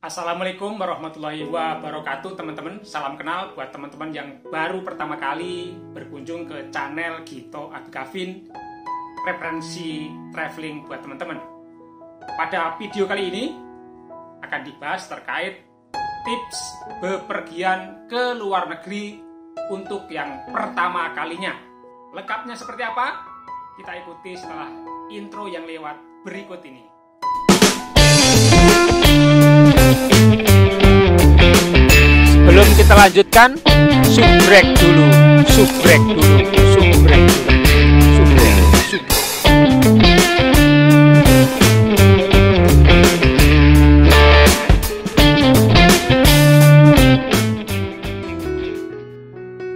Assalamualaikum warahmatullahi wabarakatuh teman-teman. Salam kenal buat teman-teman yang baru pertama kali berkunjung ke channel Gito Abigavin, referensi traveling buat teman-teman. Pada video kali ini akan dibahas terkait tips bepergian ke luar negeri untuk yang pertama kalinya. Lengkapnya seperti apa? Kita ikuti setelah intro yang lewat berikut ini. Sebelum kita lanjutkan, subrek dulu.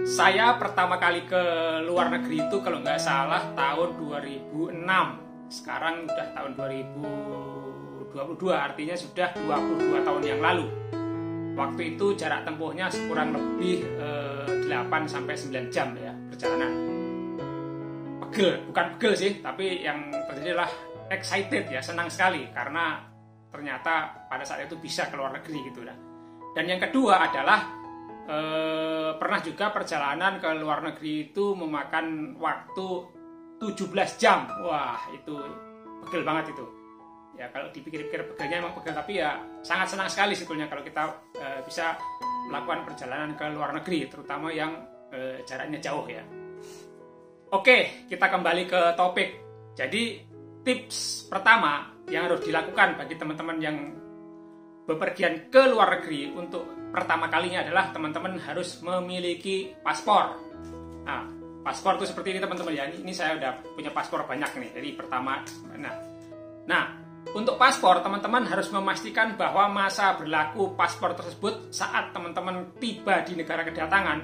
Saya pertama kali ke luar negeri itu kalau nggak salah tahun 2006. Sekarang udah tahun 2022, artinya sudah 22 tahun yang lalu. Waktu itu jarak tempuhnya kurang lebih 8-9 jam ya perjalanan. Bukan pegel sih, tapi yang terjadi adalah excited ya, senang sekali karena ternyata pada saat itu bisa ke luar negeri gitu lah. Dan yang kedua adalah pernah juga perjalanan ke luar negeri itu memakan waktu 17 jam. Wah, itu pegel banget itu. Ya kalau dipikir-pikir pegelnya emang pegel, tapi ya sangat senang sekali sebetulnya kalau kita bisa melakukan perjalanan ke luar negeri, terutama yang jaraknya jauh ya. Oke, kita kembali ke topik. Jadi tips pertama yang harus dilakukan bagi teman-teman yang bepergian ke luar negeri untuk pertama kalinya adalah teman-teman harus memiliki paspor. Nah, paspor itu seperti ini teman-teman ya. Ini saya udah punya paspor banyak nih. Jadi pertama, nah untuk paspor, teman-teman harus memastikan bahwa masa berlaku paspor tersebut saat teman-teman tiba di negara kedatangan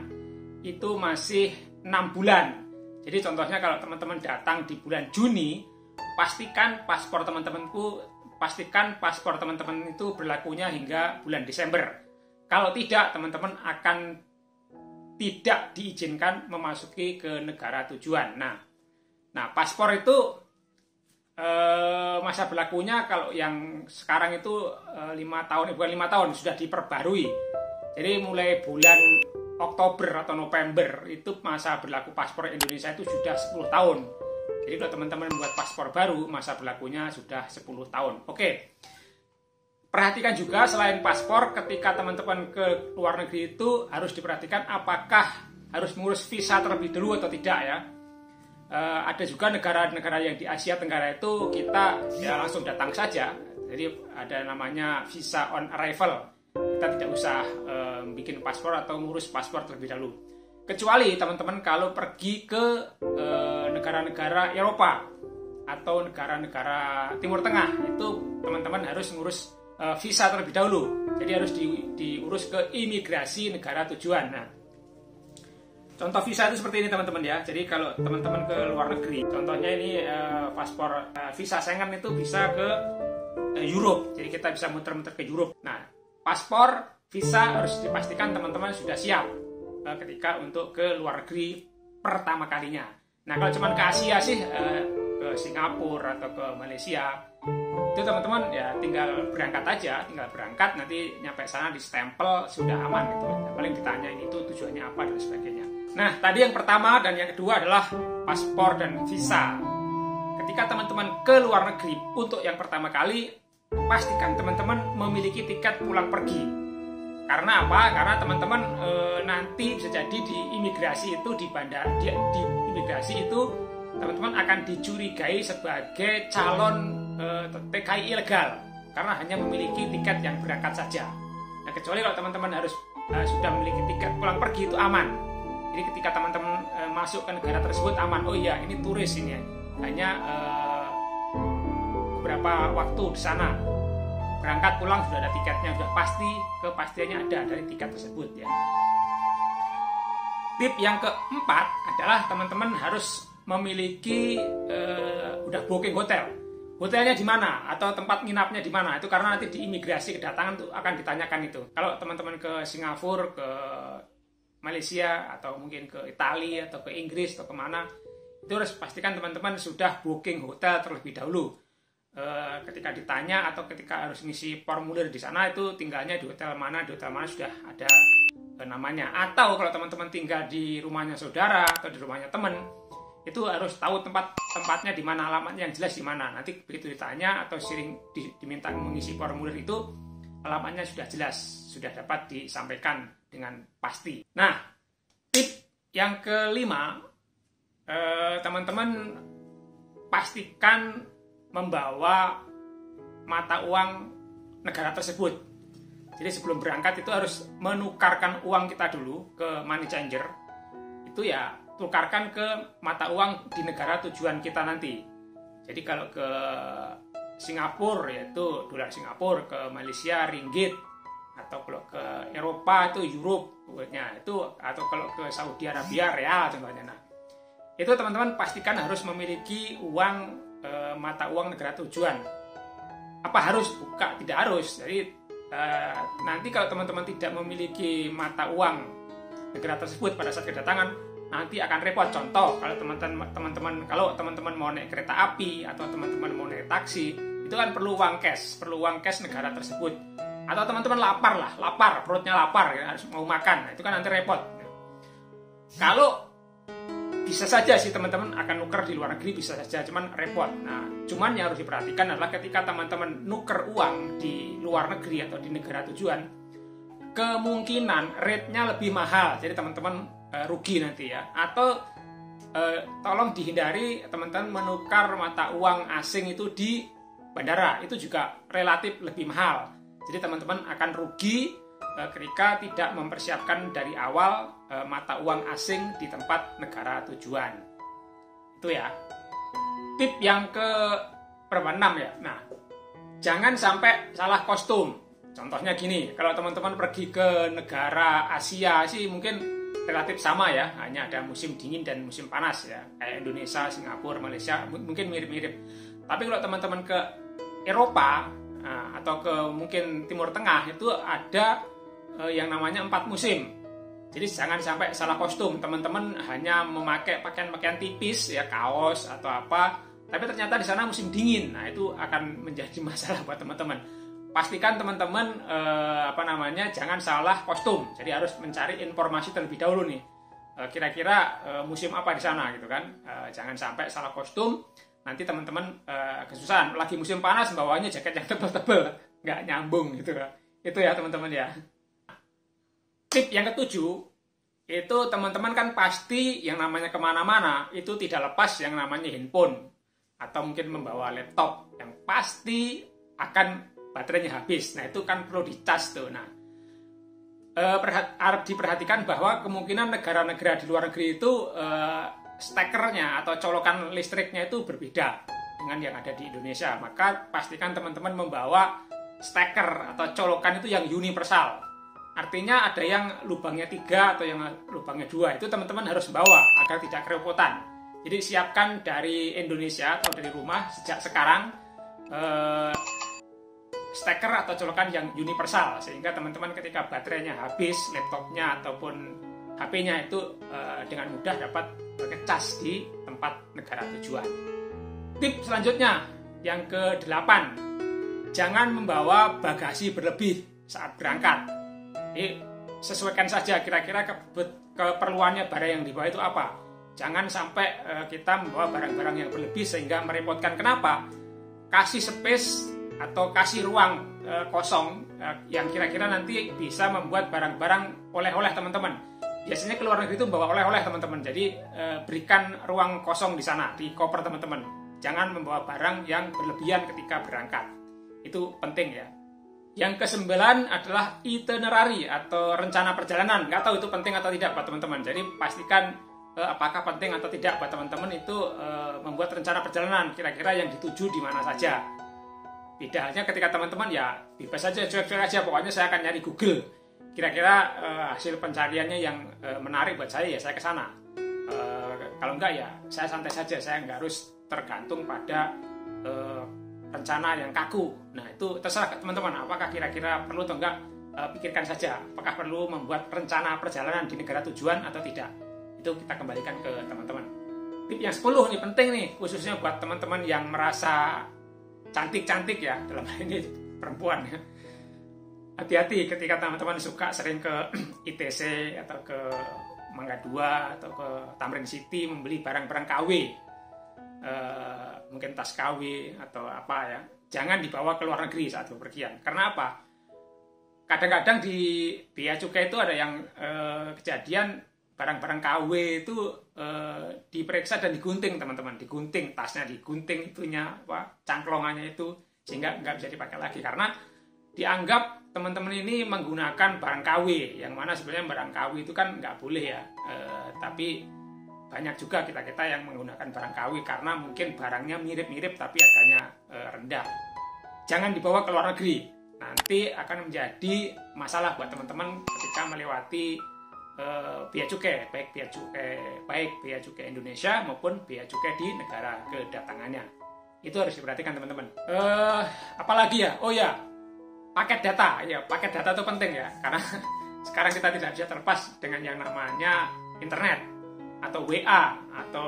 itu masih 6 bulan. Jadi contohnya kalau teman-teman datang di bulan Juni, pastikan paspor teman-teman itu berlakunya hingga bulan Desember. Kalau tidak, teman-teman akan tidak diizinkan memasuki ke negara tujuan. Nah, paspor itu masa berlakunya kalau yang sekarang itu 5 tahun, bukan 5 tahun, sudah diperbarui. Jadi mulai bulan Oktober atau November itu masa berlaku paspor Indonesia itu sudah 10 tahun. Jadi kalau teman-teman membuat paspor baru, masa berlakunya sudah 10 tahun. Oke. Perhatikan juga selain paspor, ketika teman-teman ke luar negeri itu harus diperhatikan apakah harus mengurus visa terlebih dulu atau tidak ya. Ada juga negara-negara yang di Asia Tenggara itu kita ya langsung datang saja. Jadi ada namanya visa on arrival. Kita tidak usah bikin paspor atau ngurus paspor terlebih dahulu. Kecuali teman-teman kalau pergi ke negara-negara Eropa atau negara-negara Timur Tengah, itu teman-teman harus ngurus visa terlebih dahulu. Jadi harus diurus ke imigrasi negara tujuan. Nah, contoh visa itu seperti ini teman-teman ya. Jadi kalau teman-teman ke luar negeri, contohnya ini paspor visa Schengen itu bisa ke Europe. Jadi kita bisa muter-muter ke Europe. Nah, paspor visa harus dipastikan teman-teman sudah siap ketika untuk ke luar negeri pertama kalinya. Nah, kalau cuma ke Asia sih, ke Singapura atau ke Malaysia, itu teman-teman ya tinggal berangkat aja, nanti nyampe sana di stempel sudah aman gitu. Paling ditanya itu tujuannya apa dan sebagainya. Nah, tadi yang pertama dan yang kedua adalah paspor dan visa. Ketika teman-teman ke luar negeri untuk yang pertama kali, pastikan teman-teman memiliki tiket pulang pergi. Karena apa? Karena teman-teman nanti bisa jadi di imigrasi itu di imigrasi itu teman-teman akan dicurigai sebagai calon TKI ilegal karena hanya memiliki tiket yang berangkat saja. Nah, kecuali kalau teman-teman harus sudah memiliki tiket pulang pergi itu aman. Jadi ketika teman-teman masuk ke negara tersebut aman. Oh iya, ini turis ini ya. Hanya beberapa waktu di sana. Berangkat pulang sudah ada tiketnya, sudah pasti, kepastiannya ada dari tiket tersebut ya. Tip yang keempat adalah teman-teman harus memiliki udah booking hotel. Hotelnya di mana atau tempat nginapnya di mana? Itu karena nanti di imigrasi kedatangan tuh akan ditanyakan itu. Kalau teman-teman ke Singapura, ke Malaysia atau mungkin ke Italia atau ke Inggris atau kemana, itu harus pastikan teman-teman sudah booking hotel terlebih dahulu. ketika ditanya atau ketika harus ngisi formulir di sana itu tinggalnya di hotel mana sudah ada namanya. Atau kalau teman-teman tinggal di rumahnya saudara atau di rumahnya teman, itu harus tahu tempatnya di mana, alamatnya yang jelas di mana. Nanti begitu ditanya atau sering diminta mengisi formulir itu, alamatnya sudah jelas, sudah dapat disampaikan dengan pasti. Nah, tip yang kelima, teman-teman pastikan membawa mata uang negara tersebut. Jadi sebelum berangkat itu harus menukarkan uang kita dulu ke money changer. Itu ya tukarkan ke mata uang di negara tujuan kita nanti. Jadi kalau ke Singapura yaitu dolar Singapura, ke Malaysia ringgit, atau kalau ke Eropa itu euro itu, atau kalau ke Saudi Arabia real contohnya. Nah, itu teman-teman pastikan harus memiliki uang mata uang negara tujuan. Apa harus? Bukan, tidak harus. Jadi nanti kalau teman-teman tidak memiliki mata uang negara tersebut pada saat kedatangan, nanti akan repot. Contoh, kalau teman-teman mau naik kereta api atau teman-teman mau naik taksi, itu kan perlu uang cash negara tersebut. Atau teman-teman lapar, perutnya lapar, ya, harus mau makan, nah, itu kan nanti repot. Kalau bisa saja sih teman-teman akan nuker di luar negeri, bisa saja, cuman repot. Nah, cuman yang harus diperhatikan adalah ketika teman-teman nuker uang di luar negeri atau di negara tujuan, kemungkinan rate-nya lebih mahal, jadi teman-teman rugi nanti ya. Atau tolong dihindari teman-teman menukar mata uang asing itu di bandara, itu juga relatif lebih mahal. Jadi teman-teman akan rugi ketika tidak mempersiapkan dari awal mata uang asing di tempat negara tujuan. Itu ya. Tip yang ke-6 ya. Nah, jangan sampai salah kostum. Contohnya gini, kalau teman-teman pergi ke negara Asia sih mungkin relatif sama ya, hanya ada musim dingin dan musim panas ya. Kayak Indonesia, Singapura, Malaysia mungkin mirip-mirip. Tapi kalau teman-teman ke Eropa atau ke mungkin Timur Tengah itu ada yang namanya 4 musim. Jadi jangan sampai salah kostum. Teman-teman hanya memakai pakaian-pakaian tipis ya, kaos atau apa, tapi ternyata di sana musim dingin. Nah, itu akan menjadi masalah buat teman-teman. Pastikan teman-teman jangan salah kostum. Jadi harus mencari informasi terlebih dahulu nih. Kira-kira musim apa di sana gitu kan. Jangan sampai salah kostum. Nanti teman-teman kesusahan. Lagi musim panas bawanya jaket yang tebal-tebal, nggak nyambung gitu. Itu ya teman-teman ya. Tip yang ke-7, itu teman-teman kan pasti yang namanya kemana-mana itu tidak lepas yang namanya handphone. Atau mungkin membawa laptop yang pasti akan baterainya habis. Nah, itu kan perlu dicas tuh. Nah, diperhatikan bahwa kemungkinan negara-negara di luar negeri itu stekernya atau colokan listriknya itu berbeda dengan yang ada di Indonesia. Maka pastikan teman-teman membawa steker atau colokan itu yang universal. Artinya ada yang lubangnya 3 atau yang lubangnya 2. Itu teman-teman harus bawa agar tidak kerepotan. Jadi siapkan dari Indonesia atau dari rumah sejak sekarang steker atau colokan yang universal. Sehingga teman-teman ketika baterainya habis, laptopnya ataupun HP-nya itu dengan mudah dapat ngecas di tempat negara tujuan. Tip selanjutnya, yang ke-8. Jangan membawa bagasi berlebih saat berangkat. Jadi sesuaikan saja kira-kira keperluannya barang yang dibawa itu apa. Jangan sampai kita membawa barang-barang yang berlebih sehingga merepotkan. Kenapa? Kasih space atau kasih ruang kosong yang kira-kira nanti bisa membuat barang-barang oleh-oleh teman-teman. Biasanya ke luar negeri itu membawa oleh-oleh teman-teman. Jadi berikan ruang kosong di sana, di koper teman-teman. Jangan membawa barang yang berlebihan ketika berangkat. Itu penting ya. Yang ke-9 adalah itinerary atau rencana perjalanan. Nggak tahu itu penting atau tidak buat teman-teman. Jadi pastikan apakah penting atau tidak buat teman-teman itu membuat rencana perjalanan. Kira-kira yang dituju di mana saja. Beda halnya ketika teman-teman ya bebas saja, cuek-cuek aja. Pokoknya saya akan nyari Google. Kira-kira hasil pencariannya yang menarik buat saya ya saya ke sana. Kalau enggak ya saya santai saja. Saya nggak harus tergantung pada rencana yang kaku. Nah, itu terserah teman-teman apakah kira-kira perlu atau enggak, pikirkan saja apakah perlu membuat rencana perjalanan di negara tujuan atau tidak. Itu kita kembalikan ke teman-teman. Tip yang 10 nih penting nih, khususnya buat teman-teman yang merasa cantik-cantik ya, dalam hal ini perempuan ya. Hati-hati ketika teman-teman suka sering ke ITC atau ke Mangga 2 atau ke Tamrin City membeli barang-barang KW, mungkin tas KW atau apa ya, jangan dibawa ke luar negeri saat bepergian. Karena apa? Kadang-kadang di bea cukai itu ada yang kejadian barang-barang KW itu diperiksa dan digunting, teman-teman, digunting tasnya, digunting itunya, apa, cangklongannya itu, sehingga nggak bisa dipakai lagi karena dianggap teman-teman ini menggunakan barang KW, yang mana sebenarnya barang KW itu kan nggak boleh ya, tapi banyak juga kita-kita yang menggunakan barang KW karena mungkin barangnya mirip-mirip tapi harganya rendah. Jangan dibawa ke luar negeri, nanti akan menjadi masalah buat teman-teman ketika melewati bea cukai, baik bea cukai Indonesia maupun bea cukai di negara kedatangannya. Itu harus diperhatikan teman-teman. Apalagi ya, oh ya, paket data. Ya, paket data itu penting ya, karena sekarang kita tidak bisa terlepas dengan yang namanya internet atau WA atau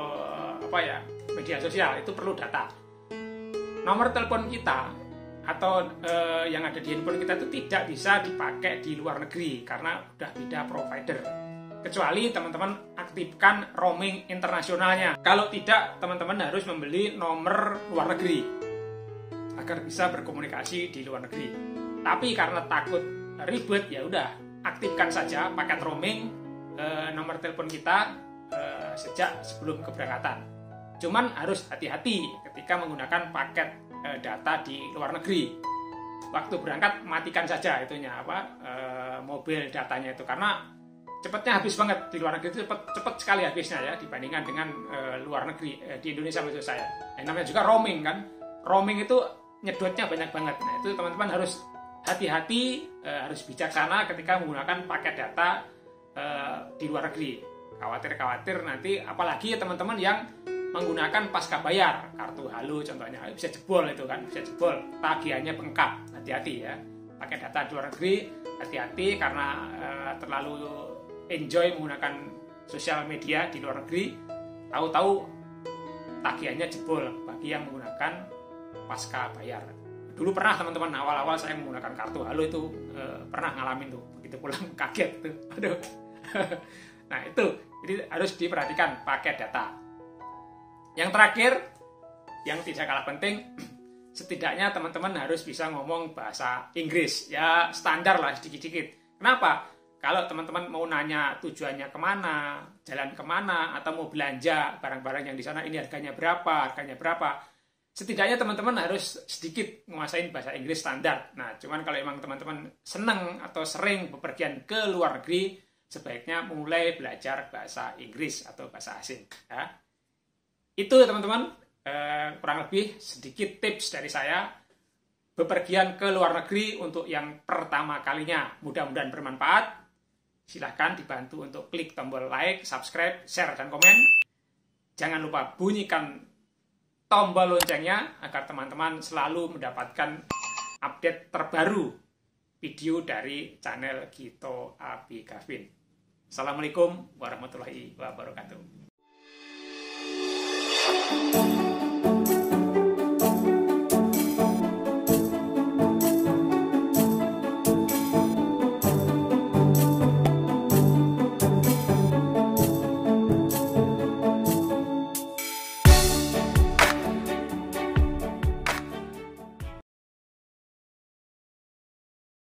apa ya, media sosial, itu perlu data. Nomor telepon kita atau yang ada di handphone kita itu tidak bisa dipakai di luar negeri karena udah beda provider. Kecuali teman-teman aktifkan roaming internasionalnya. Kalau tidak, teman-teman harus membeli nomor luar negeri agar bisa berkomunikasi di luar negeri. Tapi karena takut ribet, ya udah aktifkan saja paket roaming nomor telepon kita sejak sebelum keberangkatan. Cuman harus hati-hati ketika menggunakan paket data di luar negeri. Waktu berangkat matikan saja itunya mobil datanya itu, karena cepatnya habis banget di luar negeri itu, cepet sekali habisnya ya dibandingkan dengan luar negeri, di Indonesia maksud saya. Namanya juga roaming kan, roaming itu nyedotnya banyak banget. Nah itu teman-teman harus hati-hati, harus bijaksana ketika menggunakan paket data di luar negeri. Khawatir nanti, apalagi teman-teman yang menggunakan pasca bayar, kartu Halo contohnya, bisa jebol itu kan, bisa jebol, tagihannya bengkak. Hati-hati ya, pakai data di luar negeri, hati-hati karena terlalu enjoy menggunakan sosial media di luar negeri, tahu-tahu tagihannya jebol bagi yang menggunakan pasca bayar. Dulu pernah teman-teman, awal-awal saya menggunakan kartu Halo itu pernah ngalamin tuh, begitu pulang kaget tuh, aduh. Nah itu, jadi harus diperhatikan paket data. Yang terakhir, yang tidak kalah penting, setidaknya teman-teman harus bisa ngomong bahasa Inggris. Ya standar lah sedikit-sedikit. Kenapa? Kalau teman-teman mau nanya tujuannya kemana, jalan kemana, atau mau belanja barang-barang yang di sana ini harganya berapa, setidaknya teman-teman harus sedikit menguasai bahasa Inggris standar. Nah, cuman kalau emang teman-teman senang atau sering bepergian ke luar negeri, sebaiknya mulai belajar bahasa Inggris atau bahasa asing. Ya. Itu teman-teman, kurang lebih sedikit tips dari saya bepergian ke luar negeri untuk yang pertama kalinya. Mudah-mudahan bermanfaat. Silahkan dibantu untuk klik tombol like, subscribe, share, dan komen. Jangan lupa bunyikan tombol loncengnya agar teman-teman selalu mendapatkan update terbaru video dari channel Gito Abi Gavin. Assalamualaikum warahmatullahi wabarakatuh.